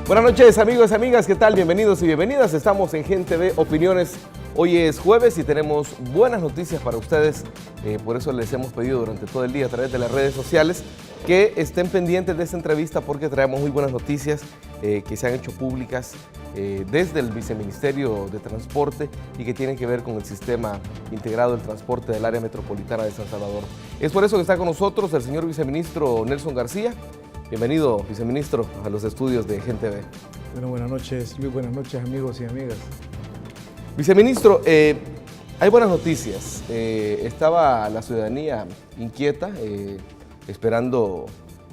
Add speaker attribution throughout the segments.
Speaker 1: Buenas noches, amigos y amigas, ¿qué tal? Bienvenidos y bienvenidas. Estamos en Gente de Opiniones. Hoy es jueves y tenemos buenas noticias para ustedes. Por eso les hemos pedido durante todo el día a través de las redes sociales que estén pendientes de esta entrevista porque traemos muy buenas noticias que se han hecho públicas desde el Viceministerio de Transporte y que tienen que ver con el sistema integrado del transporte del área metropolitana de San Salvador. Es por eso que está con nosotros el señor viceministro Nelson García. Bienvenido, viceministro, a los estudios de Gente B.
Speaker 2: Bueno, buenas noches, Luis. Buenas noches, amigos y amigas.
Speaker 1: Viceministro, hay buenas noticias. Estaba la ciudadanía inquieta, esperando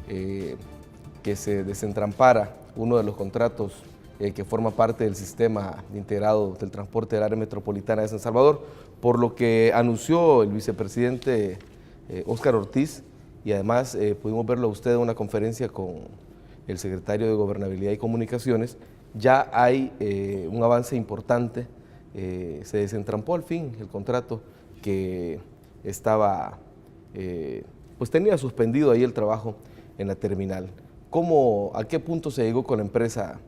Speaker 1: que se desentrampara uno de los contratos que forma parte del sistema integrado del transporte del área metropolitana de San Salvador, por lo que anunció el vicepresidente Óscar Ortiz. Y además pudimos verlo a usted en una conferencia con el secretario de Gobernabilidad y Comunicaciones. Ya hay un avance importante, se desentrampó al fin el contrato que estaba, pues tenía suspendido ahí el trabajo en la terminal. ¿A qué punto se llegó con la empresa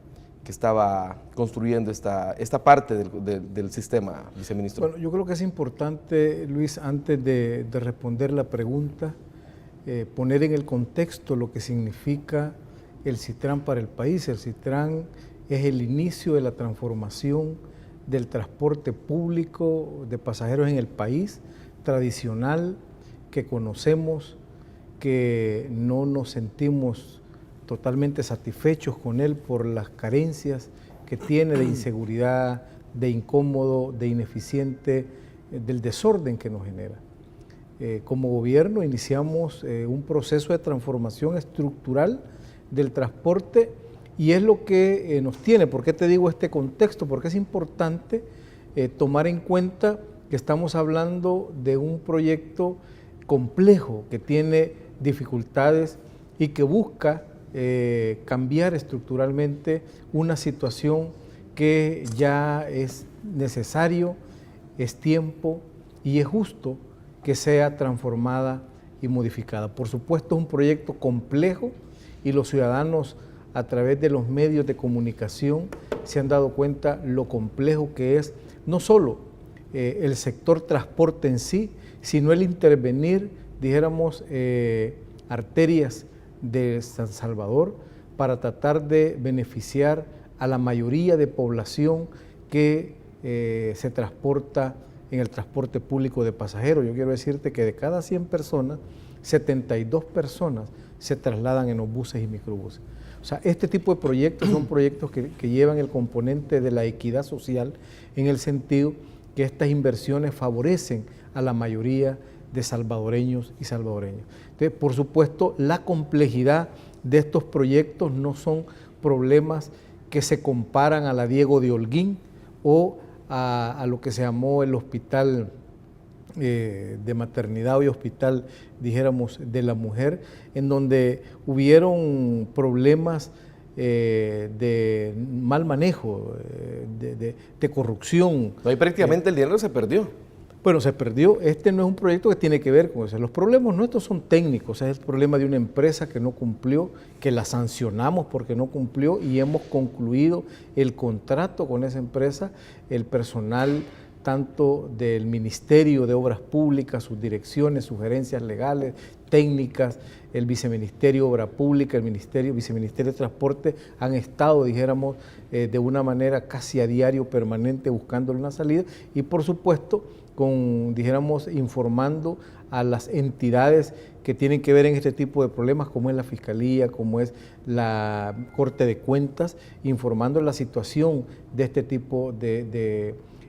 Speaker 1: que estaba construyendo esta parte del sistema, viceministro?
Speaker 2: Bueno, yo creo que es importante, Luis, antes de responder la pregunta, poner en el contexto lo que significa el Citran para el país. El Citran es el inicio de la transformación del transporte público de pasajeros en el país, tradicional, que conocemos, que no nos sentimos totalmente satisfechos con él por las carencias que tiene de inseguridad, de incómodo, de ineficiente, del desorden que nos genera. Como gobierno iniciamos un proceso de transformación estructural del transporte y es lo que nos tiene. ¿Por qué te digo este contexto? Porque es importante tomar en cuenta que estamos hablando de un proyecto complejo que tiene dificultades y que busca cambiar estructuralmente una situación que ya es necesario, es tiempo y es justo que sea transformada y modificada. Por supuesto, es un proyecto complejo y los ciudadanos a través de los medios de comunicación se han dado cuenta lo complejo que es no solo el sector transporte en sí, sino el intervenir, dijéramos, arterias de San Salvador para tratar de beneficiar a la mayoría de población que se transporta en el transporte público de pasajeros. Yo quiero decirte que de cada 100 personas, 72 personas se trasladan en los buses y microbuses. O sea, este tipo de proyectos son proyectos que llevan el componente de la equidad social en el sentido que estas inversiones favorecen a la mayoría de salvadoreños y salvadoreñas. Entonces, por supuesto, la complejidad de estos proyectos no son problemas que se comparan a la Diego de Holguín o a lo que se llamó el hospital de maternidad y hospital, dijéramos, de la mujer, en donde hubieron problemas de mal manejo, de corrupción.
Speaker 1: No, y prácticamente el dinero se perdió.
Speaker 2: Bueno, se perdió. Este no es un proyecto que tiene que ver con eso. Los problemas nuestros son técnicos. Es el problema de una empresa que no cumplió, que la sancionamos porque no cumplió y hemos concluido el contrato con esa empresa. El personal tanto del Ministerio de Obras Públicas, sus direcciones, sugerencias legales, técnicas, el Viceministerio de Obra Pública, el Viceministerio de Transporte han estado, dijéramos, de una manera casi a diario, permanente, buscándole una salida y por supuesto dijéramos, informando a las entidades que tienen que ver en este tipo de problemas, como es la Fiscalía, como es la Corte de Cuentas, informando la situación de este tipo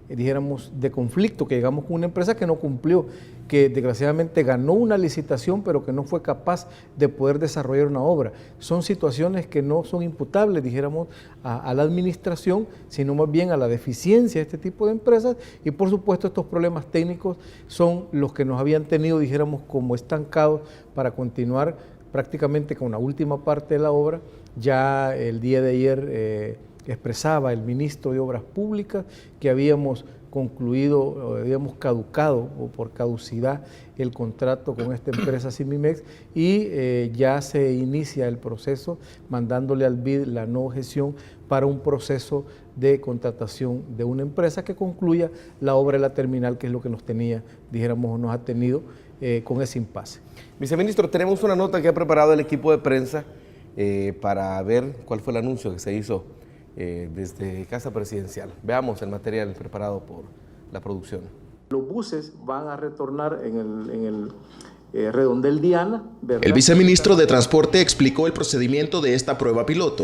Speaker 2: dijéramos, de conflicto, que llegamos con una empresa que no cumplió, que desgraciadamente ganó una licitación, pero que no fue capaz de poder desarrollar una obra. Son situaciones que no son imputables, dijéramos, a la administración, sino más bien a la deficiencia de este tipo de empresas, y por supuesto estos problemas técnicos son los que nos habían tenido, dijéramos, como estancados para continuar prácticamente con la última parte de la obra. Ya el día de ayer expresaba el ministro de Obras Públicas que habíamos concluido, digamos, caducado o por caducidad el contrato con esta empresa Simimex y ya se inicia el proceso mandándole al BID la no objeción para un proceso de contratación de una empresa que concluya la obra de la terminal, que es lo que nos tenía, dijéramos, nos ha tenido con ese impasse.
Speaker 1: Viceministro, tenemos una nota que ha preparado el equipo de prensa para ver cuál fue el anuncio que se hizo desde Casa Presidencial. Veamos el material preparado por la producción.
Speaker 2: Los buses van a retornar en el redondel Diana, ¿verdad?
Speaker 3: El viceministro de Transporte explicó el procedimiento de esta prueba piloto.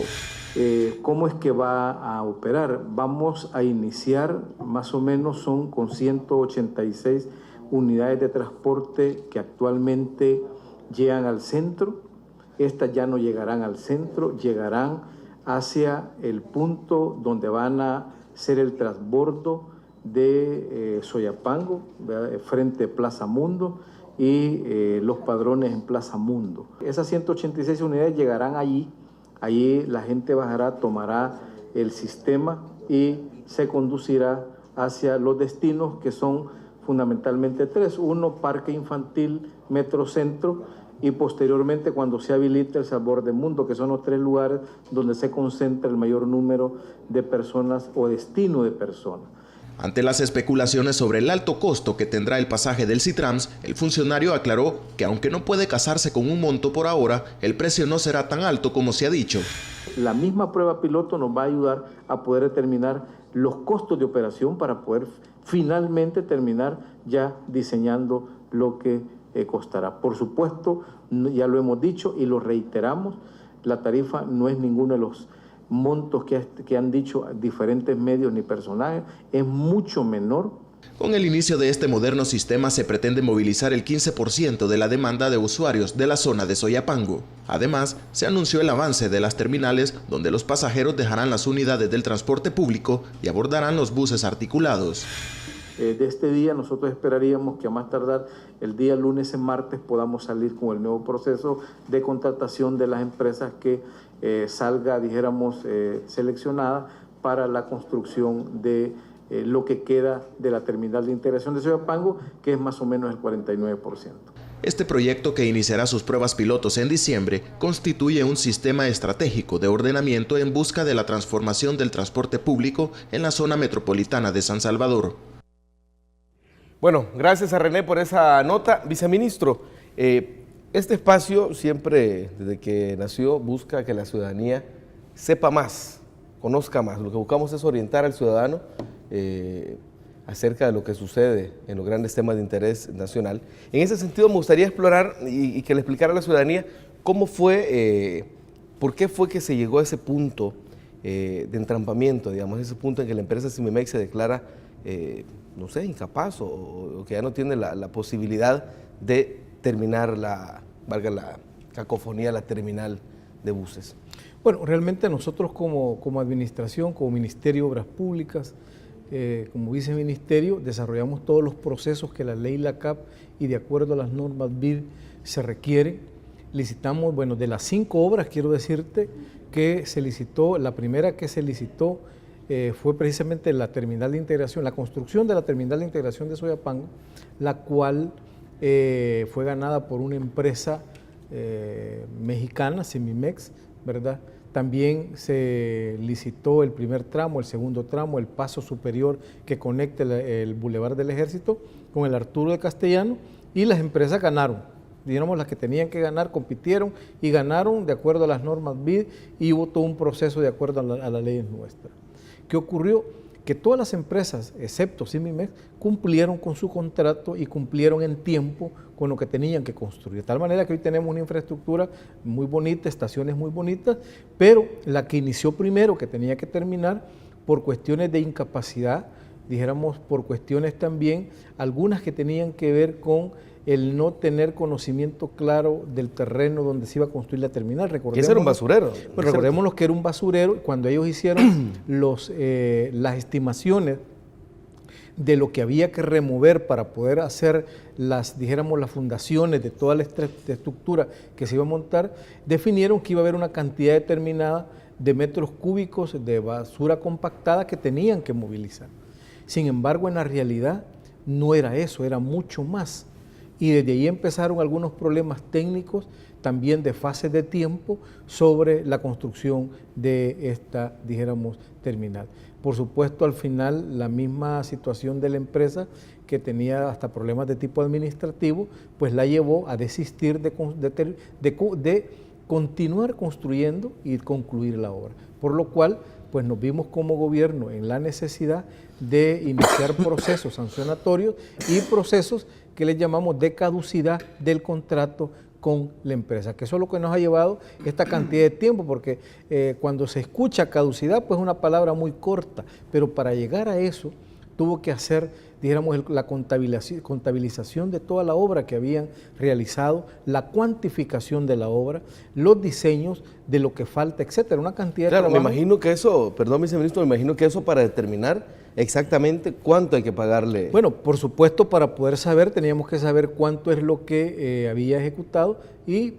Speaker 2: ¿Cómo es que va a operar? Vamos a iniciar, más o menos son con 186 unidades de transporte que actualmente llegan al centro. Estas ya no llegarán al centro, llegarán hacia el punto donde van a hacer el transbordo de Soyapango, frente a Plaza Mundo, y los padrones en Plaza Mundo. Esas 186 unidades llegarán allí la gente bajará, tomará el sistema y se conducirá hacia los destinos que son fundamentalmente tres. Uno, Parque Infantil, Metrocentro, y posteriormente cuando se habilite el Sabor del Mundo, que son los tres lugares donde se concentra el mayor número de personas o destino de personas.
Speaker 3: Ante las especulaciones sobre el alto costo que tendrá el pasaje del Citrans, el funcionario aclaró que aunque no puede casarse con un monto por ahora, el precio no será tan alto como se ha dicho.
Speaker 2: La misma prueba piloto nos va a ayudar a poder determinar los costos de operación para poder finalmente terminar ya diseñando lo que costará. Por supuesto, ya lo hemos dicho y lo reiteramos, la tarifa no es ninguno de los montos que han dicho diferentes medios ni personajes, es mucho menor.
Speaker 3: Con el inicio de este moderno sistema se pretende movilizar el 15% de la demanda de usuarios de la zona de Soyapango. Además, se anunció el avance de las terminales donde los pasajeros dejarán las unidades del transporte público y abordarán los buses articulados.
Speaker 2: De este día nosotros esperaríamos que a más tardar el día lunes y martes podamos salir con el nuevo proceso de contratación de las empresas que salga, dijéramos, seleccionada para la construcción de lo que queda de la terminal de integración de Soyapango, que es más o menos el 49%.
Speaker 3: Este proyecto, que iniciará sus pruebas pilotos en diciembre, constituye un sistema estratégico de ordenamiento en busca de la transformación del transporte público en la zona metropolitana de San Salvador.
Speaker 1: Bueno, gracias a René por esa nota. Viceministro, este espacio siempre, desde que nació, busca que la ciudadanía sepa más, conozca más. Lo que buscamos es orientar al ciudadano acerca de lo que sucede en los grandes temas de interés nacional. En ese sentido, me gustaría explorar y que le explicara a la ciudadanía cómo fue, por qué fue que se llegó a ese punto de entrampamiento, digamos, ese punto en que la empresa Simimex se declara no sé, incapaz o que ya no tiene la posibilidad de terminar valga la cacofonía, la terminal de buses.
Speaker 2: Bueno, realmente nosotros como administración, como Ministerio de Obras Públicas, como viceministerio, desarrollamos todos los procesos que la ley LACAP y de acuerdo a las normas BID se requieren. Licitamos, bueno, de las 5 obras, quiero decirte que se licitó, la primera que se licitó fue precisamente la terminal de integración, la construcción de la terminal de integración de Soyapango, la cual fue ganada por una empresa mexicana, Simimex, ¿verdad? También se licitó el primer tramo, el segundo tramo, el paso superior que conecta el Boulevard del Ejército con el Arturo de Castellano, y las empresas ganaron. Digamos, las que tenían que ganar compitieron y ganaron de acuerdo a las normas BID y hubo todo un proceso de acuerdo a las leyes nuestras. ¿Qué ocurrió? Que todas las empresas, excepto Simimex, cumplieron con su contrato y cumplieron en tiempo con lo que tenían que construir. De tal manera que hoy tenemos una infraestructura muy bonita, estaciones muy bonitas, pero la que inició primero, que tenía que terminar, por cuestiones de incapacidad, dijéramos por cuestiones también, algunas que tenían que ver con el no tener conocimiento claro del terreno donde se iba a construir la terminal.
Speaker 1: Ese era un basurero.
Speaker 2: Recordémonos que era un basurero. Cuando ellos hicieron las estimaciones de lo que había que remover para poder hacer las fundaciones de toda la estructura que se iba a montar, definieron que iba a haber una cantidad determinada de metros cúbicos de basura compactada que tenían que movilizar. Sin embargo, en la realidad no era eso, era mucho más. Y desde ahí empezaron algunos problemas técnicos, también de fases de tiempo, sobre la construcción de esta, dijéramos, terminal. Por supuesto, al final, la misma situación de la empresa, que tenía hasta problemas de tipo administrativo, pues la llevó a desistir de continuar construyendo y concluir la obra. Por lo cual, pues nos vimos como gobierno en la necesidad de iniciar procesos sancionatorios y procesos que les llamamos de caducidad del contrato con la empresa, que eso es lo que nos ha llevado esta cantidad de tiempo, porque cuando se escucha caducidad, pues es una palabra muy corta, pero para llegar a eso tuvo que hacer, dijéramos, la contabilización de toda la obra que habían realizado, la cuantificación de la obra, los diseños de lo que falta, etcétera, una cantidad de trabajo.
Speaker 1: Me imagino que eso, perdón, viceministro, me imagino que eso para determinar exactamente cuánto hay que pagarle.
Speaker 2: Bueno, por supuesto, para poder saber, teníamos que saber cuánto es lo que había ejecutado y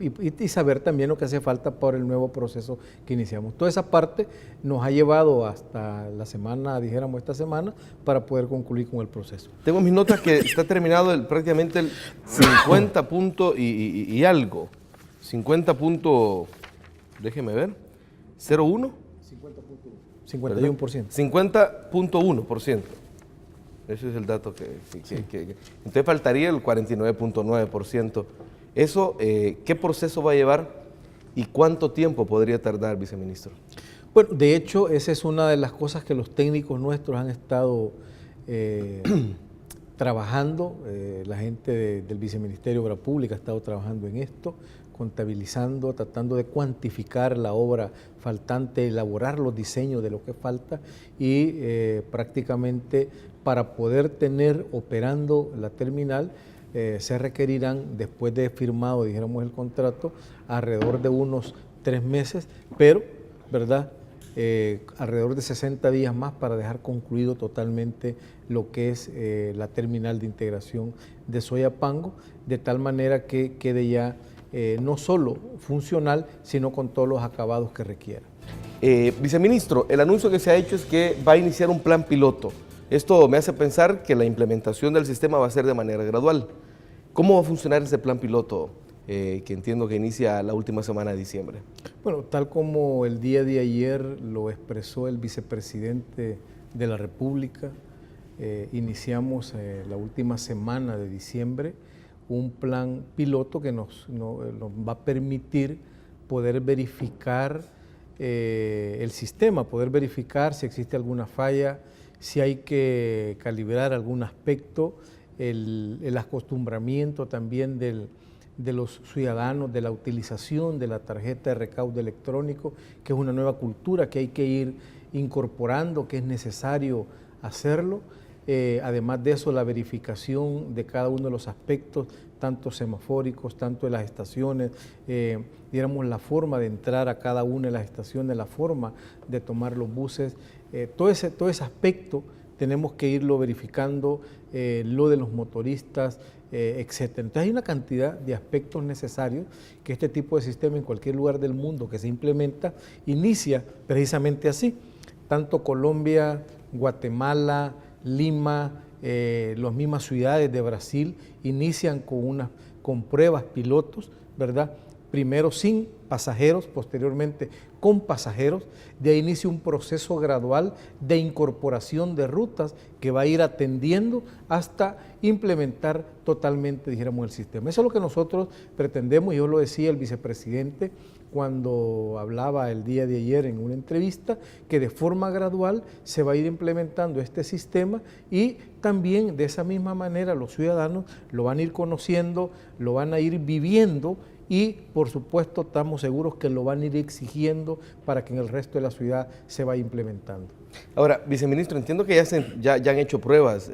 Speaker 2: saber también lo que hace falta para el nuevo proceso que iniciamos. Toda esa parte nos ha llevado hasta la semana, dijéramos esta semana, para poder concluir con el proceso.
Speaker 1: Tengo mis notas que está terminado prácticamente el 50 punto y algo. 50 punto, déjeme ver, 01.
Speaker 2: 51%.
Speaker 1: 50.1%. Ese es el dato que entonces faltaría el 49.9%. Eso, ¿qué proceso va a llevar y cuánto tiempo podría tardar, viceministro?
Speaker 2: Bueno, de hecho, esa es una de las cosas que los técnicos nuestros han estado trabajando. La gente del Viceministerio de Obra Pública ha estado trabajando en esto, contabilizando, tratando de cuantificar la obra faltante, elaborar los diseños de lo que falta y prácticamente para poder tener operando la terminal se requerirán, después de firmado, dijéramos, el contrato, alrededor de unos 3 meses, pero, ¿verdad?, alrededor de 60 días más para dejar concluido totalmente lo que es la terminal de integración de Soyapango, de tal manera que quede ya no solo funcional, sino con todos los acabados que requiera.
Speaker 1: Viceministro, el anuncio que se ha hecho es que va a iniciar un plan piloto. Esto me hace pensar que la implementación del sistema va a ser de manera gradual. ¿Cómo va a funcionar ese plan piloto que entiendo que inicia la última semana de diciembre?
Speaker 2: Bueno, tal como el día de ayer lo expresó el vicepresidente de la República, iniciamos la última semana de diciembre un plan piloto que nos va a permitir poder verificar el sistema, poder verificar si existe alguna falla, si hay que calibrar algún aspecto, el acostumbramiento también de los ciudadanos, de la utilización de la tarjeta de recaudo electrónico, que es una nueva cultura que hay que ir incorporando, que es necesario hacerlo. Además de eso, la verificación de cada uno de los aspectos, tanto semafóricos, tanto de las estaciones, digamos, la forma de entrar a cada una de las estaciones, la forma de tomar los buses, todo ese aspecto tenemos que irlo verificando, lo de los motoristas, etc. Entonces hay una cantidad de aspectos necesarios que este tipo de sistema en cualquier lugar del mundo que se implementa inicia precisamente así. Tanto Colombia, Guatemala, Lima, las mismas ciudades de Brasil inician con pruebas pilotos, ¿verdad? Primero sin pasajeros, posteriormente con pasajeros. De ahí inicia un proceso gradual de incorporación de rutas que va a ir atendiendo hasta implementar totalmente, dijéramos, el sistema. Eso es lo que nosotros pretendemos, y yo lo decía el vicepresidente cuando hablaba el día de ayer en una entrevista, que de forma gradual se va a ir implementando este sistema y también de esa misma manera los ciudadanos lo van a ir conociendo, lo van a ir viviendo y por supuesto estamos seguros que lo van a ir exigiendo para que en el resto de la ciudad se vaya implementando. Ahora, viceministro, entiendo que ya han hecho pruebas,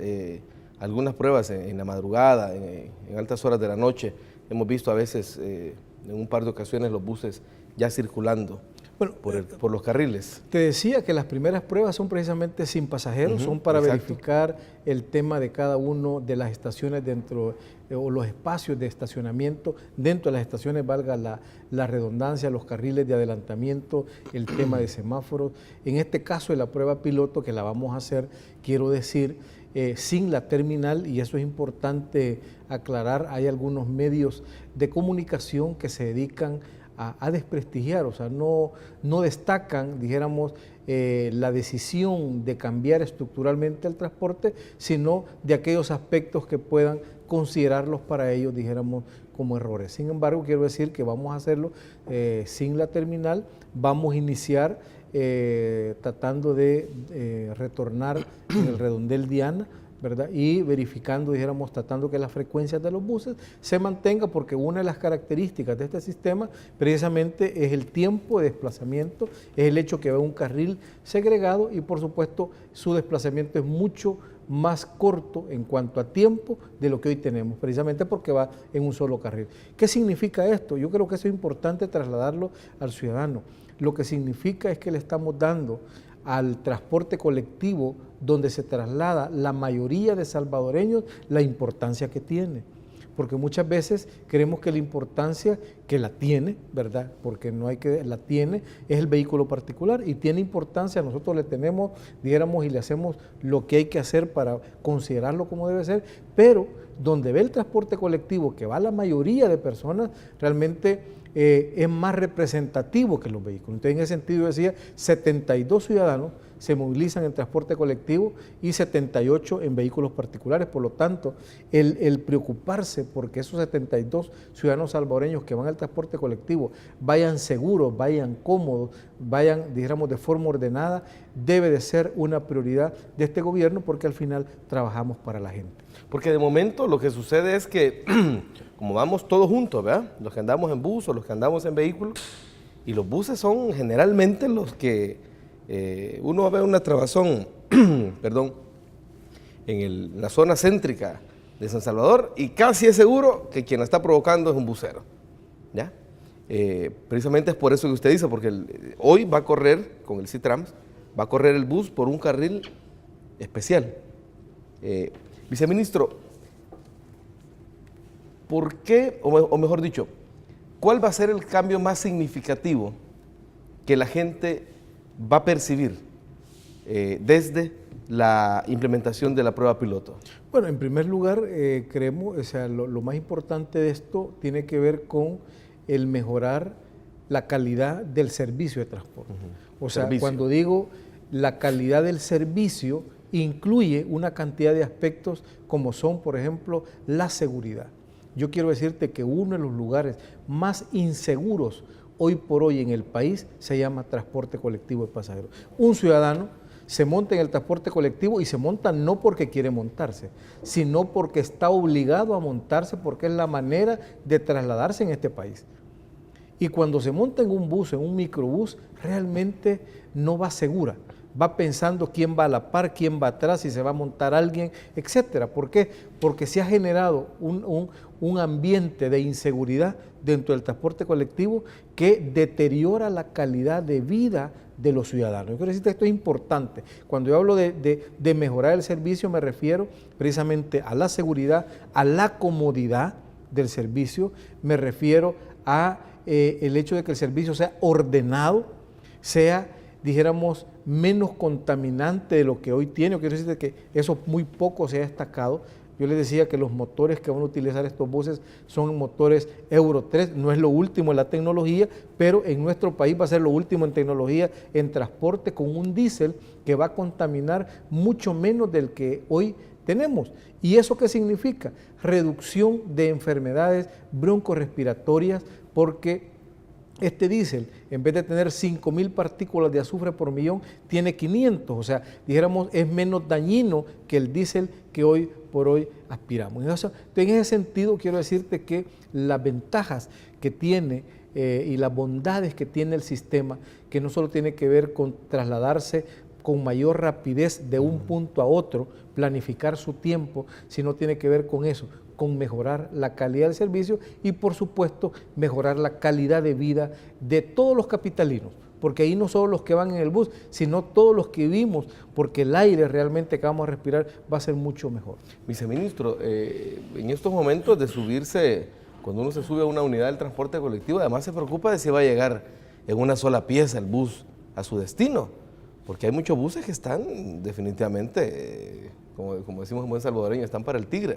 Speaker 2: algunas pruebas en la madrugada, en altas horas de la noche. Hemos visto a veces en un par de ocasiones los buses ya circulando. Bueno,
Speaker 1: por los carriles.
Speaker 2: Te decía que las primeras pruebas son precisamente sin pasajeros, son para verificar el tema de cada una de las estaciones dentro o los espacios de estacionamiento dentro de las estaciones, valga la redundancia, los carriles de adelantamiento, el tema de semáforos. En este caso de la prueba piloto que la vamos a hacer, quiero decir, sin la terminal, y eso es importante aclarar, hay algunos medios de comunicación que se dedican a desprestigiar, o sea, no destacan, dijéramos, la decisión de cambiar estructuralmente el transporte, sino de aquellos aspectos que puedan considerarlos para ellos, dijéramos, como errores. Sin embargo, quiero decir que vamos a hacerlo sin la terminal, vamos a iniciar tratando de retornar en el redondel Diana, ¿verdad? Y verificando, dijéramos, tratando que las frecuencias de los buses se mantenga, porque una de las características de este sistema precisamente es el tiempo de desplazamiento, es el hecho que va un carril segregado y por supuesto su desplazamiento es mucho más corto en cuanto a tiempo de lo que hoy tenemos, precisamente porque va en un solo carril. ¿Qué significa esto? Yo creo que eso es importante trasladarlo al ciudadano. Lo que significa es que le estamos dando al transporte colectivo, donde se traslada la mayoría de salvadoreños, la importancia que tiene. Porque muchas veces creemos que la importancia que la tiene, ¿verdad? Porque no hay que, la tiene, es el vehículo particular y tiene importancia, nosotros le tenemos, dijéramos, y le hacemos lo que hay que hacer para considerarlo como debe ser, pero donde ve el transporte colectivo, que va la mayoría de personas, realmente es más representativo que los vehículos. Entonces, en ese sentido, decía, 72 ciudadanos se movilizan en transporte colectivo y 78 en vehículos particulares. Por lo tanto, el preocuparse porque esos 72 ciudadanos salvadoreños que van al transporte colectivo vayan seguros, vayan cómodos, vayan, dijéramos, de forma ordenada, debe de ser una prioridad de este gobierno, porque al final trabajamos para la gente.
Speaker 1: Porque de momento lo que sucede es que, como vamos todos juntos, ¿verdad? Los que andamos en bus o los que andamos en vehículos, y los buses son generalmente los que uno ve una trabazón, perdón, en la zona céntrica de San Salvador, y casi es seguro que quien la está provocando es un busero, ¿ya? Precisamente es por eso que usted dice, porque hoy va a correr con el Citrams, va a correr el bus por un carril especial. Viceministro, ¿por qué, o mejor dicho, cuál va a ser el cambio más significativo que la gente va a percibir desde la implementación de la prueba piloto?
Speaker 2: Bueno, en primer lugar, creemos, o sea, lo más importante de esto tiene que ver con el mejorar la calidad del servicio de transporte. O sea, cuando digo la calidad del servicio, incluye una cantidad de aspectos como son, por ejemplo, la seguridad. Yo quiero decirte que uno de los lugares más inseguros hoy por hoy en el país se llama transporte colectivo de pasajeros. Un ciudadano se monta en el transporte colectivo y se monta no porque quiere montarse, sino porque está obligado a montarse, porque es la manera de trasladarse en este país. Y cuando se monta en un bus, en un microbús, realmente no va segura. Va pensando quién va a la par, quién va atrás, si se va a montar alguien, etcétera. ¿Por qué? Porque se ha generado un ambiente de inseguridad dentro del transporte colectivo que deteriora la calidad de vida de los ciudadanos. Yo quiero decir que esto es importante. Cuando yo hablo de mejorar el servicio, me refiero precisamente a la seguridad, a la comodidad del servicio, me refiero a el hecho de que el servicio sea ordenado, sea, dijéramos, menos contaminante de lo que hoy tiene. Yo quiero decir que eso muy poco se ha destacado. Yo les decía que los motores que van a utilizar estos buses son motores Euro 3, no es lo último en la tecnología, pero en nuestro país va a ser lo último en tecnología en transporte, con un diésel que va a contaminar mucho menos del que hoy tenemos. ¿Y eso qué significa? Reducción de enfermedades broncorrespiratorias, porque este diésel, en vez de tener 5.000 partículas de azufre por millón, tiene 500, o sea, dijéramos, es menos dañino que el diésel que hoy por hoy aspiramos. Entonces, en ese sentido, quiero decirte que las ventajas que tiene y las bondades que tiene el sistema, que no solo tiene que ver con trasladarse con mayor rapidez de un punto a otro, planificar su tiempo, sino tiene que ver con eso, con mejorar la calidad del servicio y, por supuesto, mejorar la calidad de vida de todos los capitalinos, porque ahí no solo los que van en el bus, sino todos los que vivimos, porque el aire realmente que vamos a respirar va a ser mucho mejor.
Speaker 1: Viceministro, en estos momentos de subirse, cuando uno se sube a una unidad del transporte colectivo, además se preocupa de si va a llegar en una sola pieza el bus a su destino, porque hay muchos buses que están definitivamente, como decimos en buen salvadoreño, están para el tigre.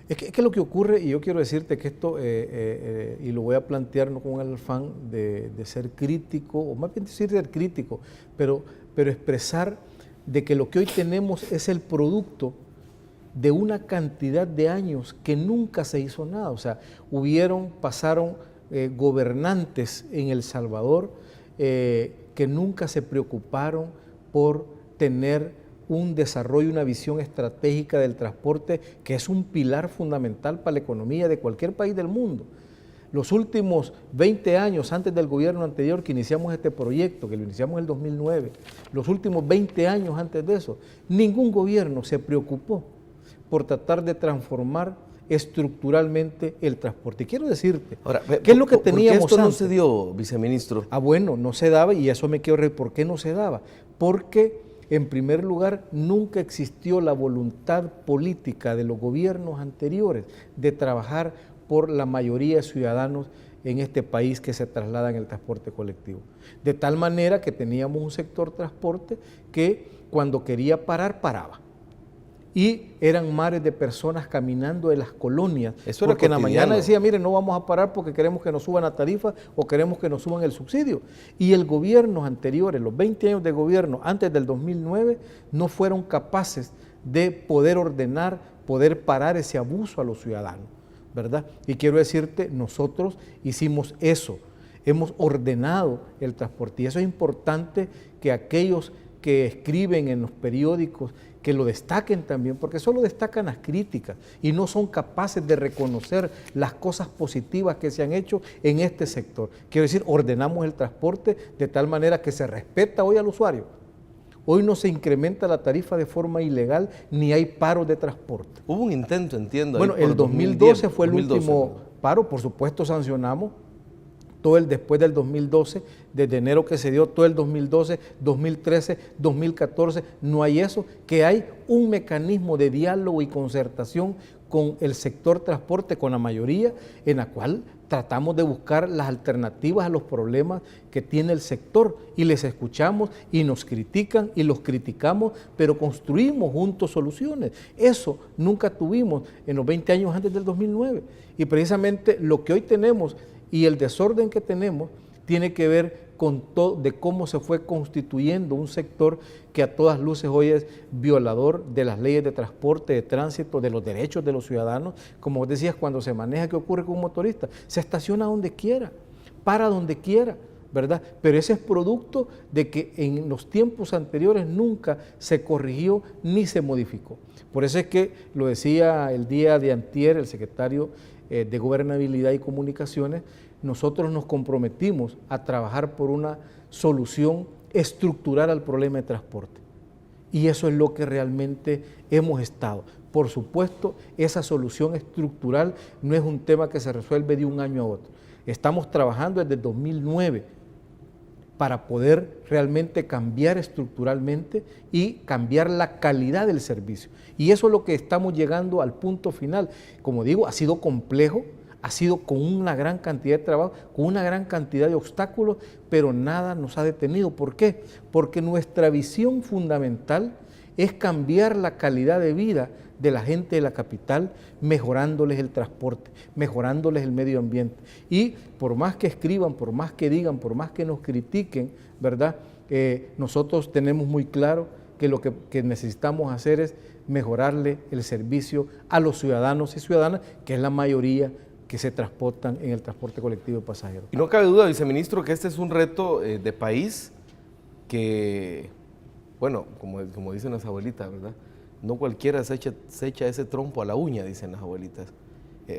Speaker 2: Es que lo que ocurre, y yo quiero decirte que esto, y lo voy a plantear no con el afán de ser crítico, o más bien decir ser crítico, pero expresar de que lo que hoy tenemos es el producto de una cantidad de años que nunca se hizo nada. O sea, pasaron gobernantes en El Salvador que nunca se preocuparon por tener un desarrollo, una visión estratégica del transporte, que es un pilar fundamental para la economía de cualquier país del mundo. Los últimos 20 años, antes del gobierno anterior que iniciamos este proyecto, que lo iniciamos en el 2009, los últimos 20 años antes de eso, ningún gobierno se preocupó por tratar de transformar estructuralmente el transporte. Y quiero decirte,
Speaker 1: ahora,
Speaker 2: ¿qué es lo que teníamos
Speaker 1: ¿por qué esto no
Speaker 2: antes?
Speaker 1: se dio, viceministro?
Speaker 2: Bueno, no se daba, y eso me quiero reír. ¿Por qué no se daba? Porque en primer lugar, nunca existió la voluntad política de los gobiernos anteriores de trabajar por la mayoría de ciudadanos en este país que se trasladan en el transporte colectivo. De tal manera que teníamos un sector transporte que cuando quería parar, paraba. Y eran mares de personas caminando de las colonias,
Speaker 1: Eso era
Speaker 2: porque en la
Speaker 1: cotidiano.
Speaker 2: mañana decía, mire, no vamos a parar porque queremos que nos suban la tarifa o queremos que nos suban el subsidio. Y el gobierno anteriores, los 20 años de gobierno antes del 2009, no fueron capaces de poder ordenar, poder parar ese abuso a los ciudadanos, ¿verdad? Y quiero decirte, nosotros hicimos eso, hemos ordenado el transporte, y eso es importante que aquellos que escriben en los periódicos que lo destaquen también, porque solo destacan las críticas y no son capaces de reconocer las cosas positivas que se han hecho en este sector. Quiero decir, ordenamos el transporte de tal manera que se respeta hoy al usuario. Hoy no se incrementa la tarifa de forma ilegal ni hay paros de transporte.
Speaker 1: Hubo un intento, entiendo.
Speaker 2: Bueno, el 2012 fue el último paro, por supuesto sancionamos después del 2012, desde enero que se dio, todo el 2012, 2013, 2014, no hay eso, que hay un mecanismo de diálogo y concertación con el sector transporte, con la mayoría, en la cual tratamos de buscar las alternativas a los problemas que tiene el sector y les escuchamos y nos critican y los criticamos, pero construimos juntos soluciones. Eso nunca tuvimos en los 20 años antes del 2009 y precisamente lo que hoy tenemos y el desorden que tenemos tiene que ver con todo de cómo se fue constituyendo un sector que a todas luces hoy es violador de las leyes de transporte, de tránsito, de los derechos de los ciudadanos. Como decías, cuando se maneja, ¿qué ocurre con un motorista? Se estaciona donde quiera, para donde quiera, ¿verdad? Pero ese es producto de que en los tiempos anteriores nunca se corrigió ni se modificó. Por eso es que lo decía el día de antier el secretario de Gobernabilidad y Comunicaciones, nosotros nos comprometimos a trabajar por una solución estructural al problema de transporte. Y eso es lo que realmente hemos estado. Por supuesto, esa solución estructural no es un tema que se resuelve de un año a otro. Estamos trabajando desde el 2009 para poder realmente cambiar estructuralmente y cambiar la calidad del servicio. Y eso es lo que estamos llegando al punto final. Como digo, ha sido complejo, ha sido con una gran cantidad de trabajo, con una gran cantidad de obstáculos, pero nada nos ha detenido. ¿Por qué? Porque nuestra visión fundamental es cambiar la calidad de vida de la gente de la capital, mejorándoles el transporte, mejorándoles el medio ambiente. Y por más que escriban, por más que digan, por más que nos critiquen, ¿verdad? Nosotros tenemos muy claro que lo que necesitamos hacer es mejorarle el servicio a los ciudadanos y ciudadanas, que es la mayoría que se transportan en el transporte colectivo de pasajeros.
Speaker 1: Y no cabe duda, viceministro, que este es un reto de país que, bueno, como dicen las abuelitas, ¿verdad? No cualquiera se echa ese trompo a la uña, dicen las abuelitas,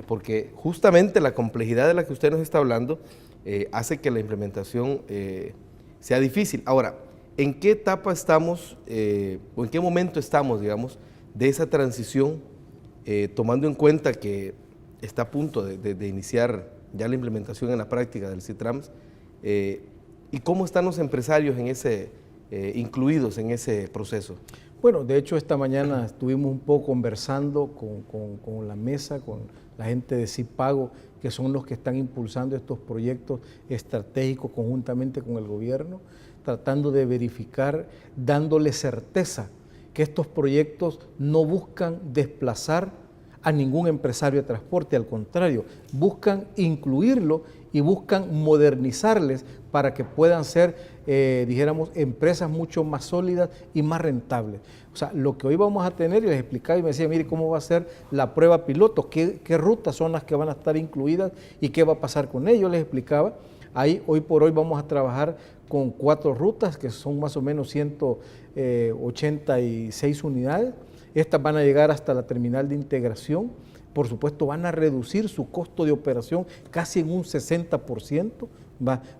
Speaker 1: porque justamente la complejidad de la que usted nos está hablando hace que la implementación sea difícil. Ahora, ¿en qué etapa estamos, o en qué momento estamos, digamos, de esa transición, tomando en cuenta que está a punto de iniciar ya la implementación en la práctica del CITRAMS? ¿Y cómo están los empresarios en incluidos en ese proceso?
Speaker 2: Bueno, de hecho esta mañana estuvimos un poco conversando con la mesa, con la gente de CIPAGO, que son los que están impulsando estos proyectos estratégicos conjuntamente con el gobierno, tratando de verificar, dándole certeza que estos proyectos no buscan desplazar a ningún empresario de transporte, al contrario, buscan incluirlo y buscan modernizarles para que puedan ser, dijéramos, empresas mucho más sólidas y más rentables. O sea, lo que hoy vamos a tener, y les explicaba y me decía, mire, ¿cómo va a ser la prueba piloto? ¿Qué rutas son las que van a estar incluidas y qué va a pasar con ellos? Les explicaba. Ahí, hoy por hoy vamos a trabajar con 4 rutas, que son más o menos 186 unidades. Estas van a llegar hasta la terminal de integración. Por supuesto, van a reducir su costo de operación casi en un 60%.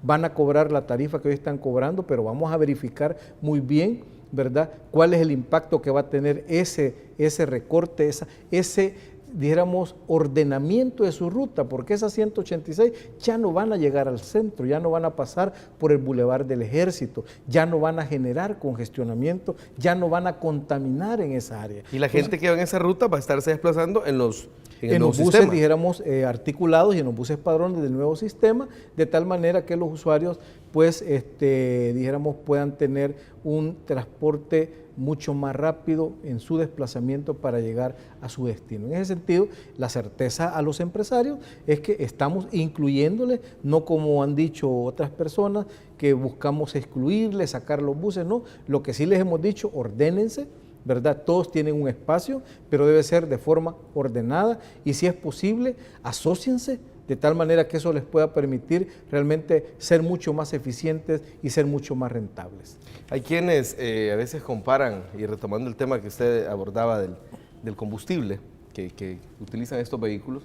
Speaker 2: Van a cobrar la tarifa que hoy están cobrando, pero vamos a verificar muy bien, ¿verdad?, cuál es el impacto que va a tener ese recorte, ese, dijéramos, ordenamiento de su ruta, porque esas 186 ya no van a llegar al centro, ya no van a pasar por el Boulevard del Ejército, ya no van a generar congestionamiento, ya no van a contaminar en esa área.
Speaker 1: Y la gente que va en esa ruta va a estarse desplazando en los
Speaker 2: buses,
Speaker 1: sistema,
Speaker 2: dijéramos, articulados y en los buses padrones del nuevo sistema, de tal manera que los usuarios, pues, dijéramos, puedan tener un transporte mucho más rápido en su desplazamiento para llegar a su destino. En ese sentido, la certeza a los empresarios es que estamos incluyéndoles, no como han dicho otras personas, que buscamos excluirles, sacar los buses, no. Lo que sí les hemos dicho, ordénense, ¿verdad? Todos tienen un espacio, pero debe ser de forma ordenada y, si es posible, asóciense de tal manera que eso les pueda permitir realmente ser mucho más eficientes y ser mucho más rentables.
Speaker 1: Hay quienes a veces comparan, y retomando el tema que usted abordaba del combustible que utilizan estos vehículos,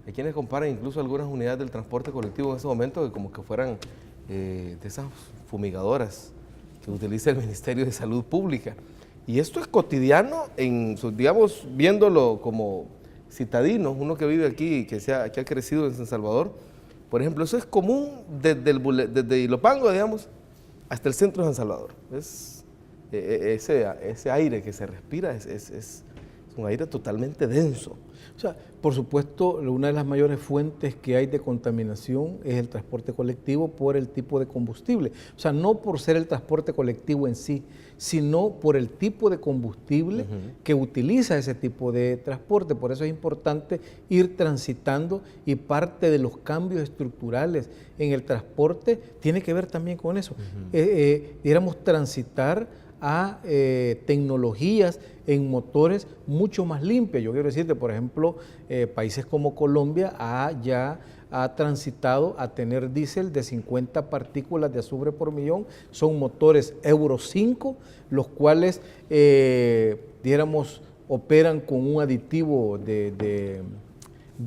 Speaker 1: hay quienes comparan incluso algunas unidades del transporte colectivo en ese momento como que fueran de esas fumigadoras que utiliza el Ministerio de Salud Pública. Y esto es cotidiano, digamos, viéndolo como citadinos, uno que vive aquí, que ha crecido en San Salvador. Por ejemplo, eso es común desde Ilopango, digamos, hasta el centro de San Salvador. Ese aire que se respira es un aire totalmente denso.
Speaker 2: O sea, por supuesto, una de las mayores fuentes que hay de contaminación es el transporte colectivo por el tipo de combustible. O sea, no por ser el transporte colectivo en sí, sino por el tipo de combustible que utiliza ese tipo de transporte. Por eso es importante ir transitando, y parte de los cambios estructurales en el transporte tiene que ver también con eso. Dijéramos, transitar a tecnologías en motores mucho más limpias. Yo quiero decirte, por ejemplo, países como Colombia ya ha transitado a tener diésel de 50 partículas de azufre por millón. Son motores Euro 5, los cuales, dijéramos, operan con un aditivo de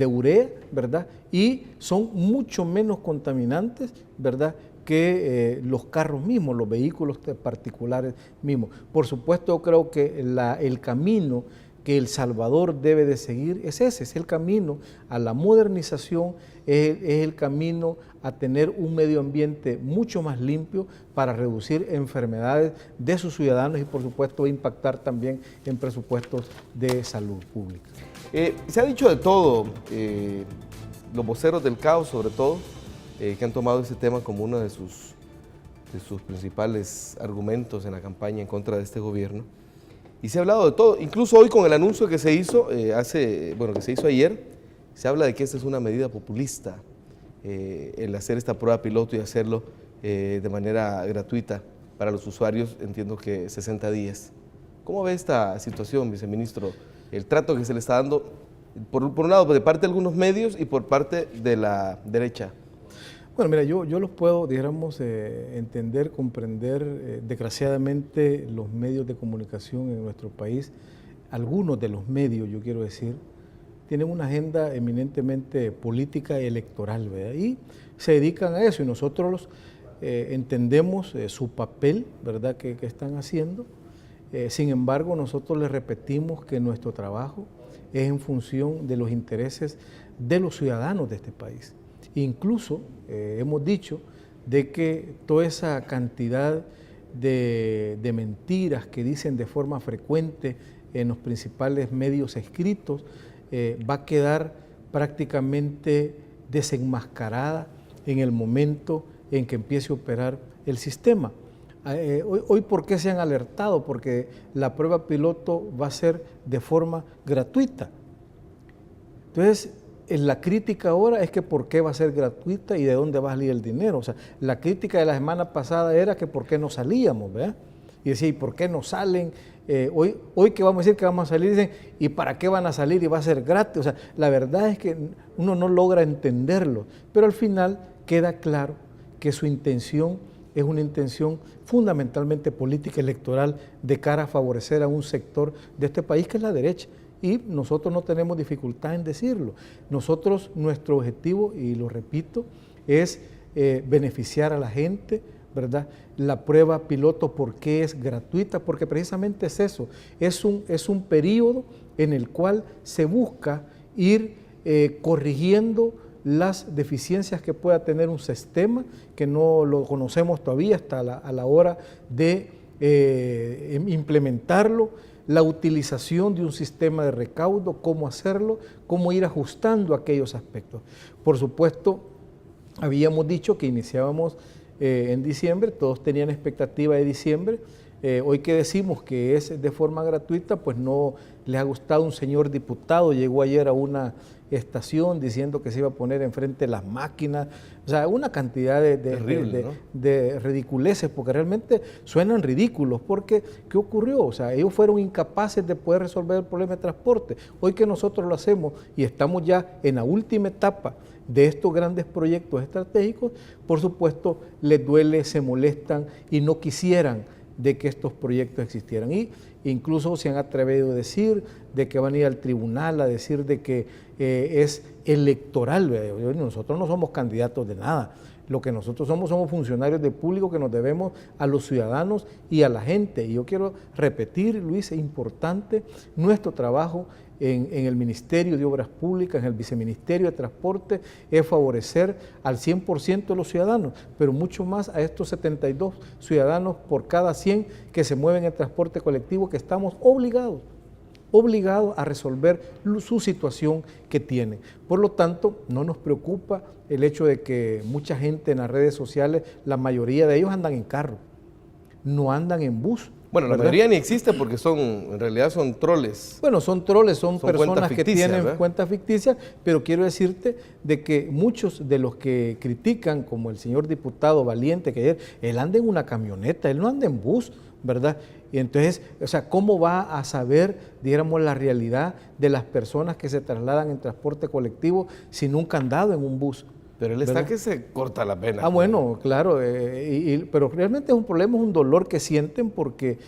Speaker 2: urea, ¿verdad? Y son mucho menos contaminantes, ¿verdad?, que los carros mismos, los vehículos particulares mismos. Por supuesto, yo creo que el camino que El Salvador debe de seguir es ese, es el camino a la modernización, es el camino a tener un medio ambiente mucho más limpio para reducir enfermedades de sus ciudadanos y, por supuesto, impactar también en presupuestos de salud pública.
Speaker 1: Se ha dicho de todo, los voceros del caos sobre todo, que han tomado ese tema como uno de sus principales argumentos en la campaña en contra de este gobierno. Y se ha hablado de todo, incluso hoy con el anuncio que se hizo, que se hizo ayer, se habla de que esta es una medida populista, el hacer esta prueba piloto y hacerlo de manera gratuita para los usuarios, entiendo que 60 días. ¿Cómo ve esta situación, viceministro? El trato que se le está dando, por un lado, de parte de algunos medios y por parte de la derecha.
Speaker 2: Bueno, mira, yo los puedo, dijéramos, entender, comprender. Desgraciadamente, los medios de comunicación en nuestro país, algunos de los medios, yo quiero decir, tienen una agenda eminentemente política y electoral, ¿verdad? Y se dedican a eso, y nosotros entendemos su papel, ¿verdad?, que están haciendo. Sin embargo, nosotros les repetimos que nuestro trabajo es en función de los intereses de los ciudadanos de este país. Incluso hemos dicho de que toda esa cantidad de mentiras que dicen de forma frecuente en los principales medios escritos va a quedar prácticamente desenmascarada en el momento en que empiece a operar el sistema. Hoy, ¿por qué se han alertado? Porque la prueba piloto va a ser de forma gratuita. Entonces, la crítica ahora es que por qué va a ser gratuita y de dónde va a salir el dinero. O sea, la crítica de la semana pasada era que por qué no salíamos, ¿verdad? Y decía, ¿y por qué no salen? Hoy que vamos a decir que vamos a salir, dicen, ¿y para qué van a salir y va a ser gratis? O sea, la verdad es que uno no logra entenderlo, pero al final queda claro que su intención es una intención fundamentalmente política electoral de cara a favorecer a un sector de este país que es la derecha. Y nosotros no tenemos dificultad en decirlo. Nosotros, nuestro objetivo, y lo repito, es beneficiar a la gente, ¿verdad? La prueba piloto, ¿por qué es gratuita? Porque precisamente es eso, es un periodo en el cual se busca ir corrigiendo las deficiencias que pueda tener un sistema, que no lo conocemos todavía hasta a la hora de implementarlo, la utilización de un sistema de recaudo, cómo hacerlo, cómo ir ajustando aquellos aspectos. Por supuesto, habíamos dicho que iniciábamos en diciembre, todos tenían expectativa de diciembre. Hoy que decimos que es de forma gratuita, pues no les ha gustado. Un señor diputado llegó ayer a una estación diciendo que se iba a poner enfrente las máquinas, o sea, una cantidad de ridiculeces, porque realmente suenan ridículos, porque ¿qué ocurrió? O sea, ellos fueron incapaces de poder resolver el problema de transporte. Hoy que nosotros lo hacemos y estamos ya en la última etapa de estos grandes proyectos estratégicos, por supuesto les duele, se molestan y no quisieran de que estos proyectos existieran. Y incluso se han atrevido a decir de que van a ir al tribunal a decir de que es electoral. Nosotros no somos candidatos de nada. Lo que nosotros somos funcionarios de público que nos debemos a los ciudadanos y a la gente. Y yo quiero repetir, Luis, es importante nuestro trabajo en el Ministerio de Obras Públicas, en el Viceministerio de Transporte, es favorecer al 100% de los ciudadanos, pero mucho más a estos 72 ciudadanos por cada 100 que se mueven en transporte colectivo, que estamos obligados a resolver su situación que tienen. Por lo tanto, no nos preocupa el hecho de que mucha gente en las redes sociales, la mayoría de ellos andan en carro, no andan en bus.
Speaker 1: Bueno, la mayoría ni existe porque en realidad son troles.
Speaker 2: Bueno, son troles, son personas que tienen
Speaker 1: ¿verdad?
Speaker 2: Cuentas ficticias, pero quiero decirte de que muchos de los que critican, como el señor diputado Valiente, que ayer, él anda en una camioneta, él no anda en bus, ¿verdad? Y entonces, o sea, ¿cómo va a saber, dijéramos, la realidad de las personas que se trasladan en transporte colectivo si nunca han andado en un bus?
Speaker 1: Pero él está que se corta la pena.
Speaker 2: Ah, bueno, claro, pero realmente es un problema, es un dolor que sienten porque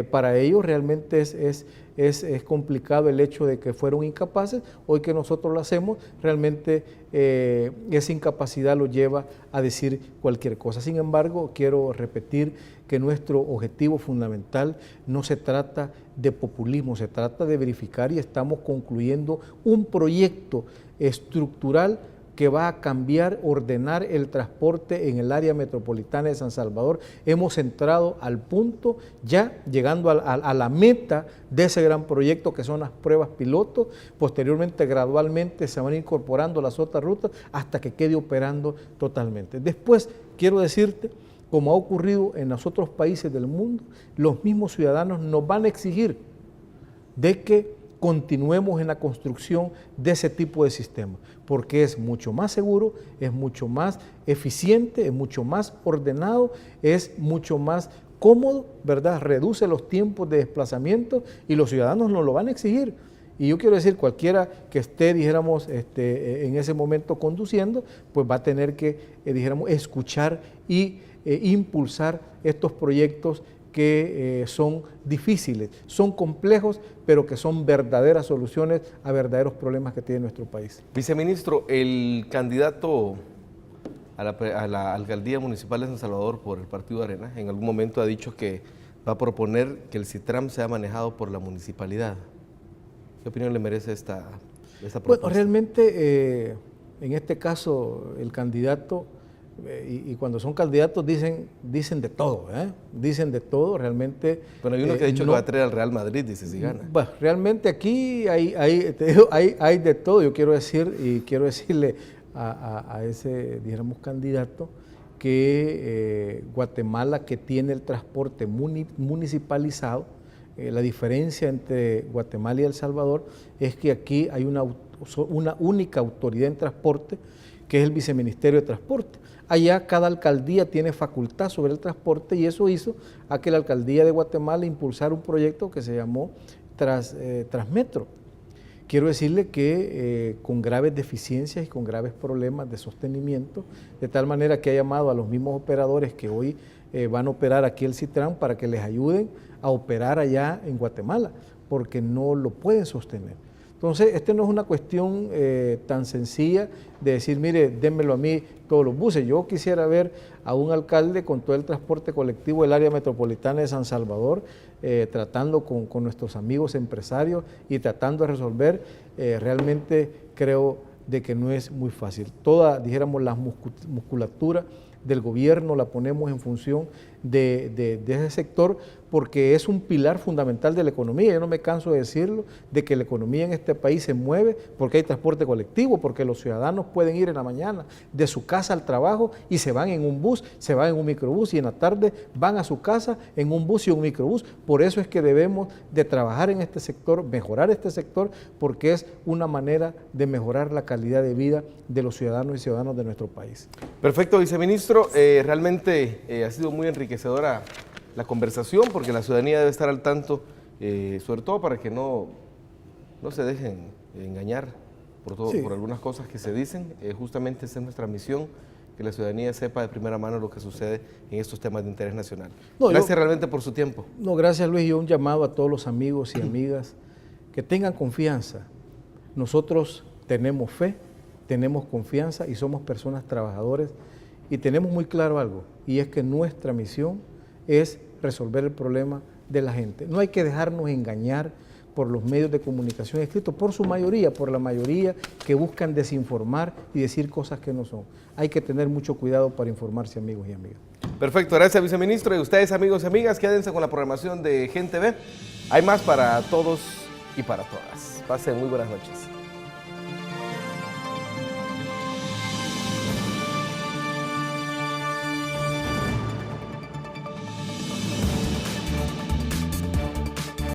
Speaker 2: para ellos realmente es complicado el hecho de que fueron incapaces. Hoy que nosotros lo hacemos, realmente esa incapacidad los lleva a decir cualquier cosa. Sin embargo, quiero repetir que nuestro objetivo fundamental no se trata de populismo, se trata de verificar y estamos concluyendo un proyecto estructural que va a cambiar, ordenar el transporte en el área metropolitana de San Salvador. Hemos entrado al punto, ya llegando a la meta de ese gran proyecto que son las pruebas piloto. Posteriormente, gradualmente, se van incorporando las otras rutas hasta que quede operando totalmente. Después, quiero decirte, como ha ocurrido en los otros países del mundo, los mismos ciudadanos nos van a exigir de que continuemos en la construcción de ese tipo de sistema, porque es mucho más seguro, es mucho más eficiente, es mucho más ordenado, es mucho más cómodo, ¿verdad? Reduce los tiempos de desplazamiento y los ciudadanos nos lo van a exigir. Y yo quiero decir, cualquiera que esté, dijéramos, en ese momento conduciendo, pues va a tener que, dijéramos, escuchar y impulsar estos proyectos que son difíciles, son complejos, pero que son verdaderas soluciones a verdaderos problemas que tiene nuestro país.
Speaker 1: Viceministro, el candidato a la alcaldía municipal de San Salvador por el Partido Arena, en algún momento ha dicho que va a proponer que el CITRAM sea manejado por la municipalidad. ¿Qué opinión le merece esta propuesta?
Speaker 2: Bueno, realmente, en este caso, el candidato y cuando son candidatos dicen de todo, dicen de todo, realmente.
Speaker 1: Pero hay uno que ha dicho que va a traer al Real Madrid, dice, si gana.
Speaker 2: Bueno, realmente aquí hay de todo. Yo quiero decir, y quiero decirle a ese, dijéramos, candidato, que Guatemala, que tiene el transporte municipalizado, la diferencia entre Guatemala y El Salvador es que aquí hay una única autoridad en transporte, que es el Viceministerio de Transporte. Allá cada alcaldía tiene facultad sobre el transporte y eso hizo a que la alcaldía de Guatemala impulsara un proyecto que se llamó Transmetro. Quiero decirle que con graves deficiencias y con graves problemas de sostenimiento, de tal manera que ha llamado a los mismos operadores que hoy van a operar aquí el Citran para que les ayuden a operar allá en Guatemala, porque no lo pueden sostener. Entonces, no es una cuestión tan sencilla de decir, mire, démelo a mí todos los buses. Yo quisiera ver a un alcalde con todo el transporte colectivo del área metropolitana de San Salvador, tratando con nuestros amigos empresarios y tratando de resolver. Realmente creo de que no es muy fácil. Toda, dijéramos, la musculatura del gobierno la ponemos en función de ese sector, porque es un pilar fundamental de la economía. Yo no me canso de decirlo, de que la economía en este país se mueve porque hay transporte colectivo, porque los ciudadanos pueden ir en la mañana de su casa al trabajo y se van en un bus, se van en un microbús, y en la tarde van a su casa en un bus y un microbús. Por eso es que debemos de trabajar en este sector, mejorar este sector, porque es una manera de mejorar la calidad de vida de los ciudadanos y ciudadanas de nuestro país.
Speaker 1: Perfecto, viceministro. Realmente ha sido muy enriquecedora la conversación, porque la ciudadanía debe estar al tanto, sobre todo para que no se dejen engañar por algunas cosas que se dicen. Justamente esa es nuestra misión, que la ciudadanía sepa de primera mano lo que sucede en estos temas de interés nacional. Gracias realmente por su tiempo.
Speaker 2: No, gracias, Luis. Yo un llamado a todos los amigos y amigas que tengan confianza. Nosotros tenemos fe, tenemos confianza y somos personas trabajadoras, y tenemos muy claro algo, y es que nuestra misión es resolver el problema de la gente. No hay que dejarnos engañar por los medios de comunicación escritos, por su mayoría, por la mayoría que buscan desinformar y decir cosas que no son. Hay que tener mucho cuidado para informarse, amigos y amigas.
Speaker 1: Perfecto, gracias, viceministro. Y ustedes, amigos y amigas, quédense con la programación de Gen TV. Hay más para todos y para todas. Pasen muy buenas noches.